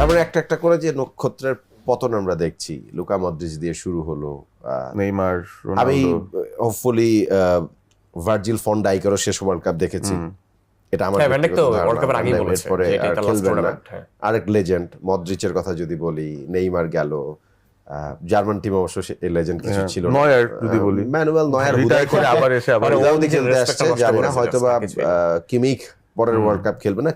তারপরে একটা একটা করে যে নক্ষত্রের পতন আমরা দেখছি, লুকা মদ্রিচ দিয়ে শুরু হলো, নেইমার, আমি রোনালদো। হোপফুলি ভার্জিল ফন ডাইকেরও শেষ ওয়ার্ল্ড কাপ দেখেছি, এটা আমার ভ্যান ডাইক তো ব্যক্তিগত ওয়ার্ল্ড কাপের ধারণা। আগেই ভ্যান ডাইক বলেছে এরপরে যে এটা আর একটা লাস্ট খেলবেন না। টুর্নামেন্ট। আরেক লেজেন্ড মদ্রিচের কথা যদি বলি, নেইমার গেল, জার্মান টিম অবশ্য এই লেজেন্ড কিছু ছিল না। নয়ার যদি বলি, ম্যানুয়েল নয়ার রিটায়ার করে আবার এসে আবার উদাউদি খেলতে respect আসছে, টা নষ্ট জানি না করেছে হয়তোবা কিছুই। কিমিক পরের ওয়ার্ল্ড কাপ খেলবে না।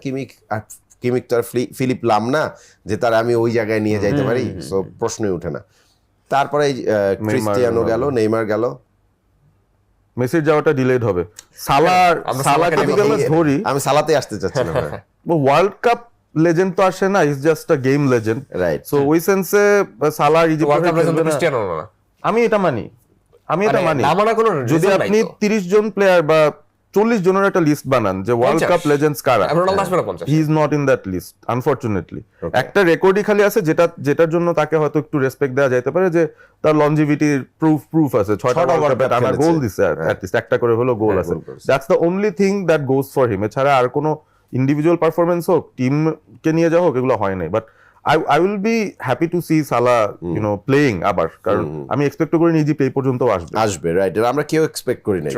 কিমিক তো আর ফিলিপ লাম না যে তার আমি ওই জায়গায় নিয়ে যাইতে পারি, সো প্রশ্নই ওঠে না। তারপরে ক্রিস্টিয়ানো গেল, নেইমার গেল, মেসির যাওয়াটা ডিলেড হবে। সালাকে ধরি, আমি সালাতে আসতে চাচ্ছিলাম। ওয়ার্ল্ড কাপ লেজেন্ড তো আসে না, is just a game legend, right. So ওই সেন্সে সালা world cup legend Egypt Cristiano না, আমি এটা মানি। মানে না মানা কোনো যদি reason নাই আপনি তো। 30 জন প্লেয়ার বা 40 জনের একটা লিস্ট বানান যে ওয়ার্ল্ড 50 কাপ লেজেন্ডস কারা, রোনালদো আসবে না 50 he is not in that list unfortunately. একটা রেকর্ডই খালি আছে যেটার জন্য তাকে হয়তো একটু রেসপেক্ট দেওয়া যেতে পারে, যে তার লনজিভিটির প্রুফ আছে, 6টা ওয়ার্ল্ড কাপে টানা গোল দিছে, অ্যাট লিস্ট একটা করে হলো গোল আছে। That's the only thing that goes for him. এছাড়া আর কোনো ইন্ডিভিজুয়াল পারফরমেন্স হোক, টিমকে নিয়ে যাওয়া হোক, এগুলো হয় নাই। But I will be happy to see Salah, playing আবার, কারণ আমি এক্সপেক্ট করিনি ইজিপ্ট এই পর্যন্ত আসবে। রাইট, আমরা কেউ এক্সপেক্ট করি নাই।